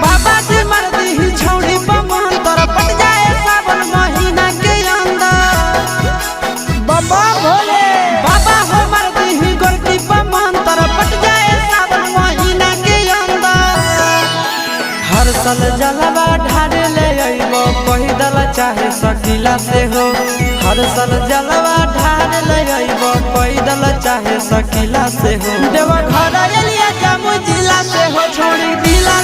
बाबा जी मर्दी ही छौड़ी पमान तर पट जाए सावन महीना के अंदर। बाबा भोले बाबा हो मर्दी ही गोरकी पमान तर पट जाए सावन महीना के अंदर। हर साल जलवा ढारे ले अइबो पैदल चाहे सकीला से हो। हर साल जलवा ढारे ले अइबो पैदल चाहे सकीला से हो। देवा घर एलिया जामु जिला से हो छोड़ी दिला।